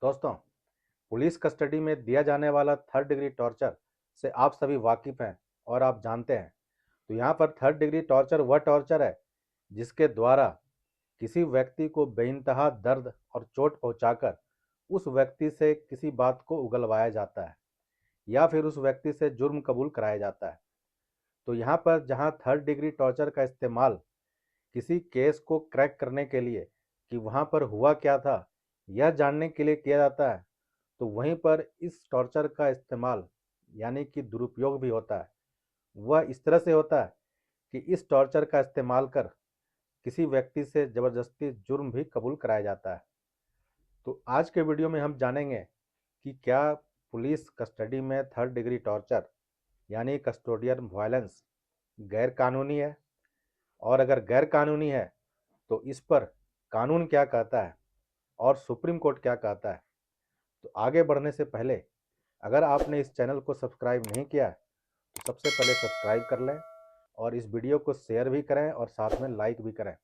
दोस्तों, police custody में दिया जाने वाला थर्ड डिग्री टॉर्चर से आप सभी वाकिफ़ हैं और आप जानते हैं। तो यहाँ पर थर्ड डिग्री टॉर्चर वह टॉर्चर है जिसके द्वारा किसी व्यक्ति को बेइंतहा दर्द और चोट पहुंचाकर उस व्यक्ति से किसी बात को उगलवाया जाता है या फिर उस व्यक्ति से जुर्म कबूल कराया जाता है। तो यहाँ पर जहाँ थर्ड डिग्री टॉर्चर का इस्तेमाल किसी केस को क्रैक करने के लिए कि वहाँ पर हुआ क्या था यह जानने के लिए किया जाता है, तो वहीं पर इस टॉर्चर का इस्तेमाल यानी कि दुरुपयोग भी होता है। वह इस तरह से होता है कि इस टॉर्चर का इस्तेमाल कर किसी व्यक्ति से ज़बरदस्ती जुर्म भी कबूल कराया जाता है। तो आज के वीडियो में हम जानेंगे कि क्या पुलिस कस्टडी में थर्ड डिग्री टॉर्चर यानी कस्टोडियल वायलेंस गैर कानूनी है, और अगर गैर कानूनी है तो इस पर कानून क्या कहता है और सुप्रीम कोर्ट क्या कहता है। तो आगे बढ़ने से पहले अगर आपने इस चैनल को सब्सक्राइब नहीं किया है तो सबसे पहले सब्सक्राइब कर लें और इस वीडियो को शेयर भी करें और साथ में लाइक भी करें।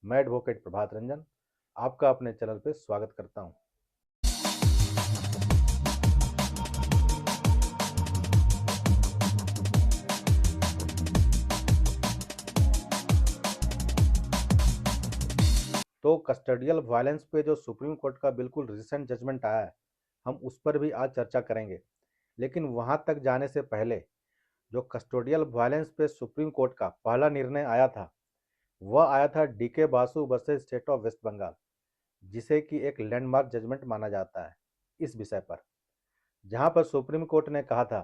मैं एडवोकेट प्रभात रंजन आपका अपने चैनल पर स्वागत करता हूं। तो कस्टडियल वायलेंस पे जो सुप्रीम कोर्ट का बिल्कुल रिसेंट जजमेंट आया है, हम उस पर भी आज चर्चा करेंगे। लेकिन वहां तक जाने से पहले जो कस्टोडियल वायलेंस पे सुप्रीम कोर्ट का पहला निर्णय आया था, वह आया था DK Basu versus state of West Bengal, जिसे कि एक लैंडमार्क जजमेंट माना जाता है इस विषय पर। जहां पर सुप्रीम कोर्ट ने कहा था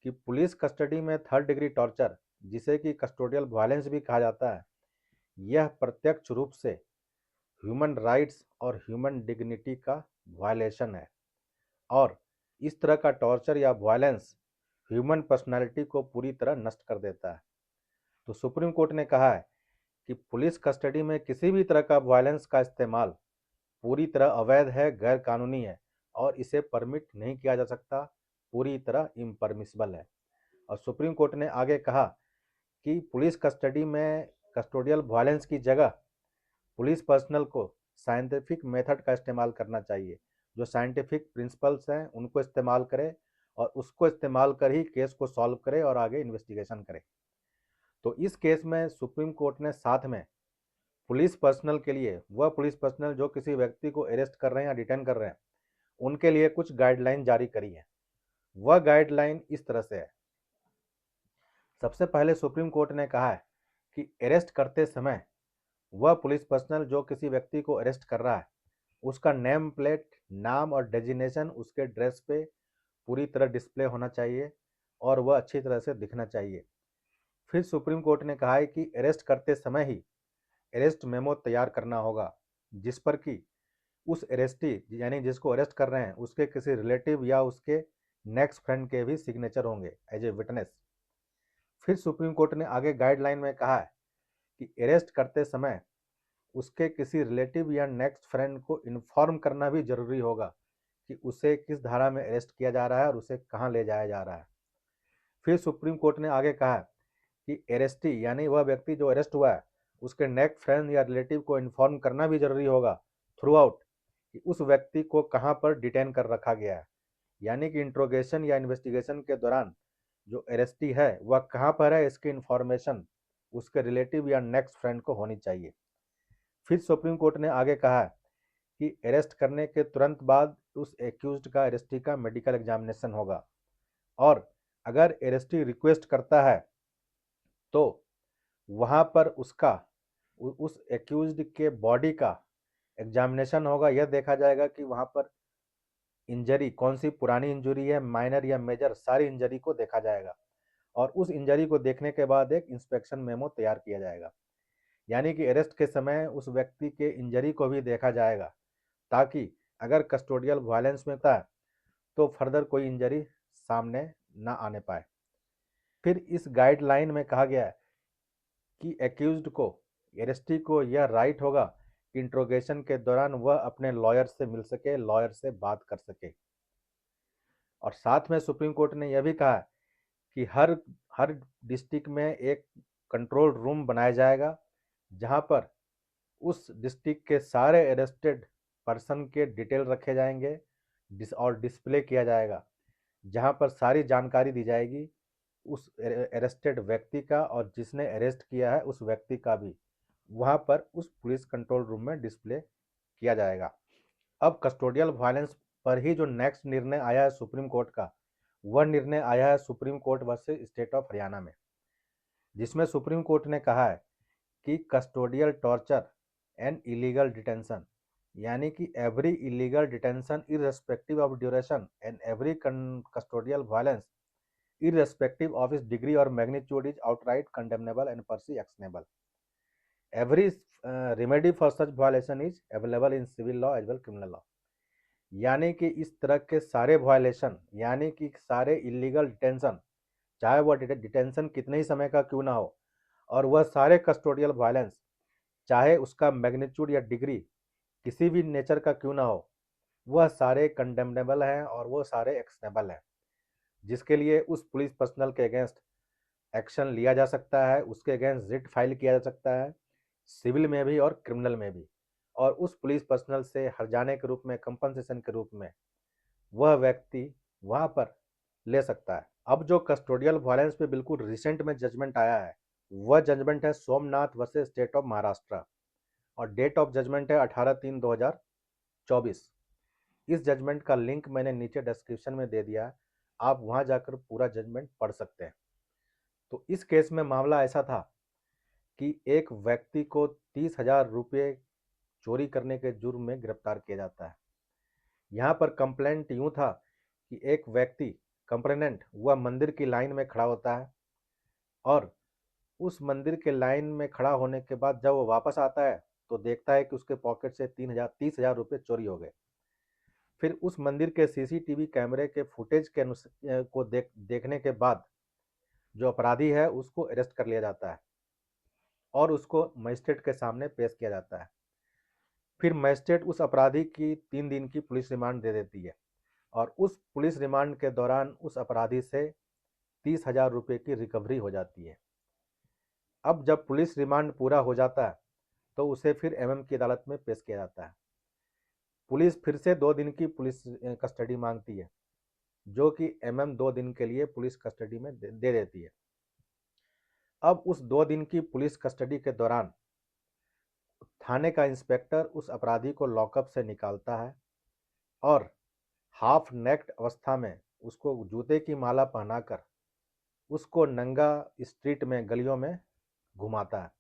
कि पुलिस कस्टडी में थर्ड डिग्री टॉर्चर, जिसे कि कस्टोडियल वायलेंस भी कहा जाता है, यह प्रत्यक्ष रूप से ह्यूमन राइट्स और ह्यूमन डिग्निटी का वायलेशन है, और इस तरह का टॉर्चर या वायलेंस ह्यूमन पर्सनालिटी को पूरी तरह नष्ट कर देता है। तो सुप्रीम कोर्ट ने कहा है कि पुलिस कस्टडी में किसी भी तरह का वायलेंस का इस्तेमाल पूरी तरह अवैध है, गैर कानूनी है और इसे परमिट नहीं किया जा सकता, पूरी तरह इम्परमिसिबल है। और सुप्रीम कोर्ट ने आगे कहा कि पुलिस कस्टडी में कस्टोडियल वायलेंस की जगह पुलिस पर्सनल को साइंटिफिक मेथड का इस्तेमाल करना चाहिए। जो साइंटिफिक प्रिंसिपल्स हैं उनको इस्तेमाल करे और उसको इस्तेमाल कर ही केस को सॉल्व करे और आगे इन्वेस्टिगेशन करे। तो इस केस में सुप्रीम कोर्ट ने साथ में पुलिस पर्सनल के लिए, वह पुलिस पर्सनल जो किसी व्यक्ति को अरेस्ट कर रहे हैं या डिटेन कर रहे हैं, उनके लिए कुछ गाइडलाइन जारी करी है। वह गाइडलाइन इस तरह से है। सबसे पहले सुप्रीम कोर्ट ने कहा है कि अरेस्ट करते समय वह पुलिस पर्सनल जो किसी व्यक्ति को अरेस्ट कर रहा है, उसका नेम प्लेट, नाम और डेजिग्नेशन उसके ड्रेस पे पूरी तरह डिस्प्ले होना चाहिए और वह अच्छी तरह से दिखना चाहिए। फिर सुप्रीम कोर्ट ने कहा है कि अरेस्ट करते समय ही अरेस्ट मेमो तैयार करना होगा, जिस पर कि उस अरेस्टी यानी जिसको अरेस्ट कर रहे हैं उसके किसी रिलेटिव या उसके नेक्स्ट फ्रेंड के भी सिग्नेचर होंगे एज ए विटनेस। फिर सुप्रीम कोर्ट ने आगे गाइडलाइन में कहा है कि अरेस्ट करते समय उसके किसी रिलेटिव या नेक्स्ट फ्रेंड को इन्फॉर्म करना भी जरूरी होगा कि उसे किस धारा में अरेस्ट किया जा रहा है और उसे कहाँ ले जाया जा रहा है। फिर सुप्रीम कोर्ट ने आगे कहा कि अरेस्टी यानी वह व्यक्ति जो अरेस्ट हुआ है, उसके नेक्स्ट फ्रेंड या रिलेटिव को इन्फॉर्म करना भी जरूरी होगा थ्रू आउट कि उस व्यक्ति को कहाँ पर डिटेन कर रखा गया है, यानी कि इंट्रोगेशन या इन्वेस्टिगेशन के दौरान जो अरेस्टी है वह कहाँ पर है, इसकी इंफॉर्मेशन उसके रिलेटिव या नेक्स्ट फ्रेंड को होनी चाहिए। फिर सुप्रीम कोर्ट ने आगे कहा कि अरेस्ट करने के तुरंत बाद उस एक्यूज्ड का अरेस्टी का मेडिकल एग्जामिनेशन होगा, और अगर अरेस्टी रिक्वेस्ट करता है तो वहाँ पर उसका उस एक्यूज्ड के बॉडी का एग्जामिनेशन होगा। यह देखा जाएगा कि वहाँ पर इंजरी कौन सी पुरानी इंजरी है, माइनर या मेजर, सारी इंजरी को देखा जाएगा और उस इंजरी को देखने के बाद एक इंस्पेक्शन मेमो तैयार किया जाएगा। यानी कि अरेस्ट के समय उस व्यक्ति के इंजरी को भी देखा जाएगा ताकि अगर कस्टोडियल वायलेंस में था तो फर्दर कोई इंजरी सामने ना आने पाए। फिर इस गाइडलाइन में कहा गया है कि एक्यूज्ड को, अरेस्टी को यह राइट होगा कि इंट्रोगेशन के दौरान वह अपने लॉयर से मिल सके, लॉयर से बात कर सके। और साथ में सुप्रीम कोर्ट ने यह भी कहा कि हर हर डिस्ट्रिक्ट में एक कंट्रोल रूम बनाया जाएगा जहां पर उस डिस्ट्रिक्ट के सारे अरेस्टेड पर्सन के डिटेल रखे जाएंगे और डिस्प्ले किया जाएगा, जहां पर सारी जानकारी दी जाएगी उस अरेस्टेड व्यक्ति का और जिसने अरेस्ट किया है उस व्यक्ति का भी वहां पर उस पुलिस कंट्रोल रूम में डिस्प्ले किया जाएगा। अब कस्टोडियल वायलेंस पर ही जो नेक्स्ट निर्णय आया है सुप्रीम कोर्ट का, वह निर्णय आया है supreme court versus state of Haryana में, जिसमें सुप्रीम कोर्ट ने कहा है कि custodial torture and illegal detention, यानी कि every illegal detention irrespective of duration and every custodial violence irrespective of its degree or magnitude is outright condemnable and per se actionable. Every remedy for such violation is available in civil law as well criminal law. यानी कि इस तरह के सारे violation, यानी कि सारे illegal detention, चाहे वह डिटेंशन कितने ही समय का क्यों ना हो, और वह सारे कस्टोडियल वायलेंस चाहे उसका मैग्नीट्यूड या डिग्री किसी भी नेचर का क्यों ना हो, वह सारे कंडेमनेबल हैं और वो सारे एक्शनेबल हैं, जिसके लिए उस पुलिस पर्सनल के अगेंस्ट एक्शन लिया जा सकता है, उसके अगेंस्ट रिट फाइल किया जा सकता है, सिविल में भी और क्रिमिनल में भी, और उस पुलिस पर्सनल से हर्जाने के रूप में, कंपनसेशन के रूप में वह व्यक्ति वहां पर ले सकता है। अब जो कस्टोडियल वायलेंस पे बिल्कुल रिसेंट में जजमेंट आया है, वह जजमेंट है Somnath versus state of Maharashtra, और डेट ऑफ जजमेंट है 18/3/2024। इस जजमेंट का लिंक मैंने नीचे डिस्क्रिप्शन में दे दिया है, आप वहां जाकर पूरा जजमेंट पढ़ सकते हैं। तो इस केस में मामला ऐसा था कि एक व्यक्ति को 30,000 रुपये चोरी करने के जुर्म में गिरफ्तार किया जाता है। यहाँ पर कंप्लेंट यूं था कि एक व्यक्ति कंप्लेनेंट वह मंदिर की लाइन में खड़ा होता है, और उस मंदिर के लाइन में खड़ा होने के बाद जब वो वापस आता है तो देखता है कि उसके पॉकेट से 30,000 रुपये चोरी हो गए। फिर उस मंदिर के सीसीटीवी कैमरे के फुटेज के को देखने के बाद जो अपराधी है उसको अरेस्ट कर लिया जाता है और उसको मजिस्ट्रेट के सामने पेश किया जाता है। फिर मजिस्ट्रेट उस अपराधी की 3 दिन की पुलिस रिमांड दे देती है, और उस पुलिस रिमांड के दौरान उस अपराधी से 30,000 रुपये की रिकवरी हो जाती है। अब जब पुलिस रिमांड पूरा हो जाता है तो उसे फिर एमएम की अदालत में पेश किया जाता है। पुलिस फिर से 2 दिन की पुलिस कस्टडी मांगती है, जो कि एमएम 2 दिन के लिए पुलिस कस्टडी में दे देती है। अब उस 2 दिन की पुलिस कस्टडी के दौरान थाने का इंस्पेक्टर उस अपराधी को लॉकअप से निकालता है और हाफ नेक्ड अवस्था में उसको जूते की माला पहनाकर उसको नंगा स्ट्रीट में, गलियों में घुमाता है,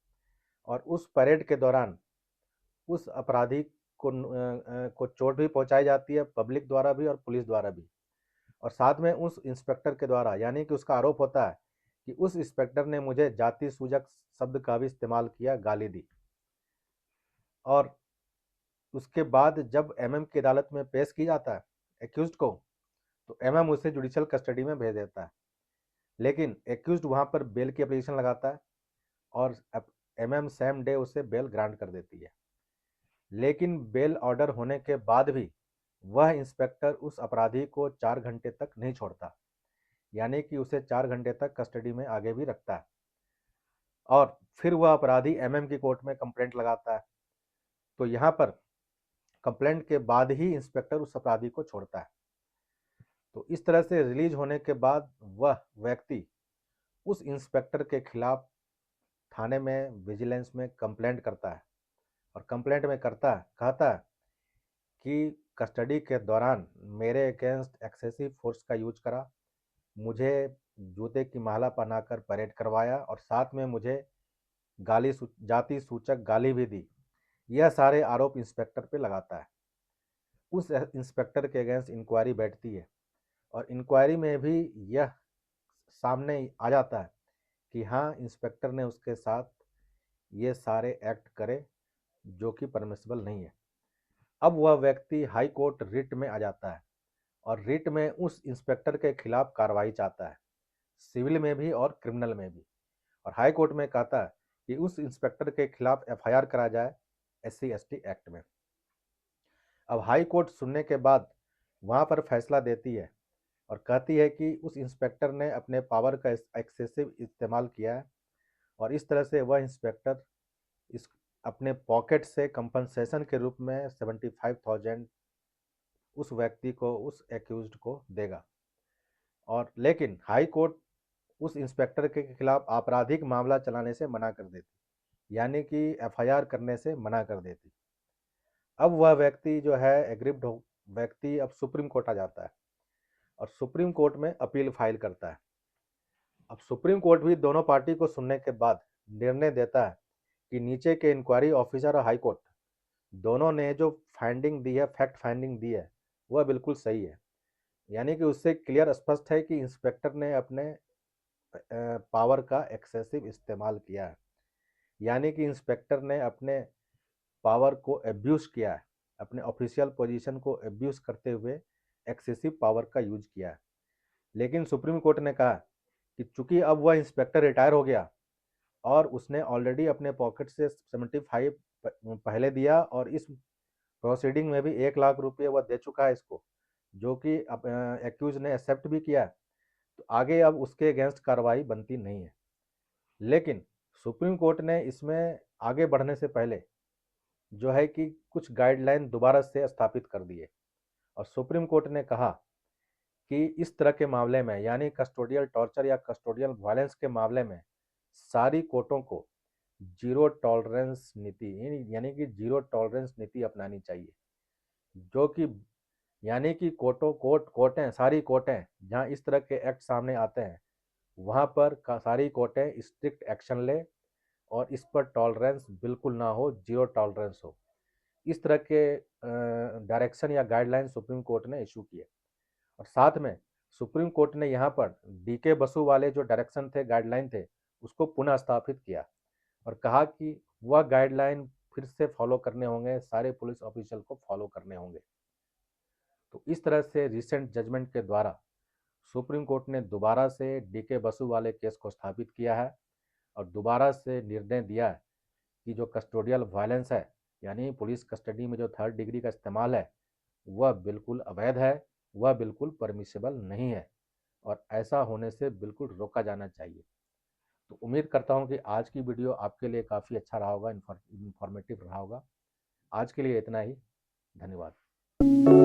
और उस परेड के दौरान उस अपराधी को चोट भी पहुंचाई जाती है, पब्लिक द्वारा भी और पुलिस द्वारा भी। और साथ में उस इंस्पेक्टर के द्वारा, यानी कि उसका आरोप होता है कि उस इंस्पेक्टर ने मुझे जाति सूचक शब्द का भी इस्तेमाल किया, गाली दी। और उसके बाद जब एमएम की अदालत में पेश किया जाता है एक्यूज्ड को, तो एमएम उसे जुडिशियल कस्टडी में भेज देता है, लेकिन एक्यूज्ड वहां पर बेल की एप्लीकेशन लगाता है और एमएम सेम डे उसे बेल ग्रांट कर देती है। लेकिन बेल ऑर्डर होने के बाद भी वह इंस्पेक्टर उस अपराधी को 4 घंटे तक नहीं छोड़ता, यानी कि उसे 4 घंटे तक कस्टडी में आगे भी रखता है, और फिर वह अपराधी एमएम की कोर्ट में कंप्लेंट लगाता है। तो यहाँ पर कंप्लेंट के बाद ही इंस्पेक्टर उस अपराधी को छोड़ता है। तो इस तरह से रिलीज होने के बाद वह व्यक्ति उस इंस्पेक्टर के खिलाफ थाने में, विजिलेंस में कंप्लेंट करता है, और कंप्लेंट में कहता है कि कस्टडी के दौरान मेरे अगेंस्ट एक्सेसिव फोर्स का यूज करा, मुझे जूते की माला पहनाकर परेड करवाया, और साथ में मुझे जाति सूचक गाली भी दी। यह सारे आरोप इंस्पेक्टर पे लगाता है। उस इंस्पेक्टर के अगेंस्ट इंक्वायरी बैठती है, और इंक्वायरी में भी यह सामने आ जाता है कि हाँ, इंस्पेक्टर ने उसके साथ ये सारे एक्ट करे जो कि परमिसिबल नहीं है। अब वह व्यक्ति हाई कोर्ट रिट में आ जाता है, और रिट में उस इंस्पेक्टर के खिलाफ कार्रवाई चाहता है, सिविल में भी और क्रिमिनल में भी, और हाई कोर्ट में कहता है कि उस इंस्पेक्टर के खिलाफ एफआईआर करा जाए SC/ST एक्ट में। अब हाई कोर्ट सुनने के बाद वहाँ पर फैसला देती है और कहती है कि उस इंस्पेक्टर ने अपने पावर का एक्सेसिव इस्तेमाल किया है, और इस तरह से वह इंस्पेक्टर इस अपने पॉकेट से कंपनसेशन के रूप में 75,000 उस व्यक्ति को, उस एक्यूज्ड को देगा। और लेकिन हाई कोर्ट उस इंस्पेक्टर के खिलाफ आपराधिक मामला चलाने से मना कर देती, यानी कि एफआईआर करने से मना कर देती। अब वह व्यक्ति जो है एग्रीव्ड व्यक्ति अब सुप्रीम कोर्ट आ जाता है और सुप्रीम कोर्ट में अपील फाइल करता है। अब सुप्रीम कोर्ट भी दोनों पार्टी को सुनने के बाद निर्णय देता है कि नीचे के इंक्वायरी ऑफिसर और हाई कोर्ट दोनों ने जो फाइंडिंग दी है, फैक्ट फाइंडिंग दी है, वह बिल्कुल सही है। यानी कि उससे क्लियर स्पष्ट है कि इंस्पेक्टर ने अपने पावर का एक्सेसिव इस्तेमाल किया है, यानी कि इंस्पेक्टर ने अपने पावर को एब्यूज़ किया है, अपने ऑफिशियल पोजीशन को एब्यूज़ करते हुए एक्सेसिव पावर का यूज किया है। लेकिन सुप्रीम कोर्ट ने कहा कि चूंकि अब वह इंस्पेक्टर रिटायर हो गया और उसने ऑलरेडी अपने पॉकेट से 75 पहले दिया और इस प्रोसीडिंग में भी 1 लाख रुपये वह दे चुका है इसको, जो कि एक्यूज ने एक्सेप्ट भी किया है, तो आगे अब उसके अगेंस्ट कार्रवाई बनती नहीं है। लेकिन सुप्रीम कोर्ट ने इसमें आगे बढ़ने से पहले जो है कि कुछ गाइडलाइन दोबारा से स्थापित कर दिए और सुप्रीम कोर्ट ने कहा कि इस तरह के मामले में, यानी कस्टोडियल टॉर्चर या कस्टोडियल वायलेंस के मामले में, सारी कोर्टों को जीरो टॉलरेंस नीति, यानी कि जीरो टॉलरेंस नीति अपनानी चाहिए। जो कि यानी कि कोर्टें, सारी कोर्टें जहां इस तरह के एक्ट सामने आते हैं वहां पर सारी कोर्टें स्ट्रिक्ट एक्शन ले और इस पर टॉलरेंस बिल्कुल ना हो, जीरो टॉलरेंस हो। इस तरह के डायरेक्शन या गाइडलाइन सुप्रीम कोर्ट ने इशू किए। और साथ में सुप्रीम कोर्ट ने यहाँ पर डीके बसु वाले जो डायरेक्शन थे, गाइडलाइन थे, उसको पुनः स्थापित किया और कहा कि वह गाइडलाइन फिर से फॉलो करने होंगे, सारे पुलिस ऑफिसर को फॉलो करने होंगे। तो इस तरह से रिसेंट जजमेंट के द्वारा सुप्रीम कोर्ट ने दोबारा से डीके बसु वाले केस को स्थापित किया है और दोबारा से निर्णय दिया है कि जो कस्टोडियल वायलेंस है, यानी पुलिस कस्टडी में जो थर्ड डिग्री का इस्तेमाल है, वह बिल्कुल अवैध है, वह बिल्कुल परमिसेबल नहीं है और ऐसा होने से बिल्कुल रोका जाना चाहिए। तो उम्मीद करता हूँ कि आज की वीडियो आपके लिए काफ़ी अच्छा रहा होगा, इन्फॉर्मेटिव रहा होगा। आज के लिए इतना ही। धन्यवाद।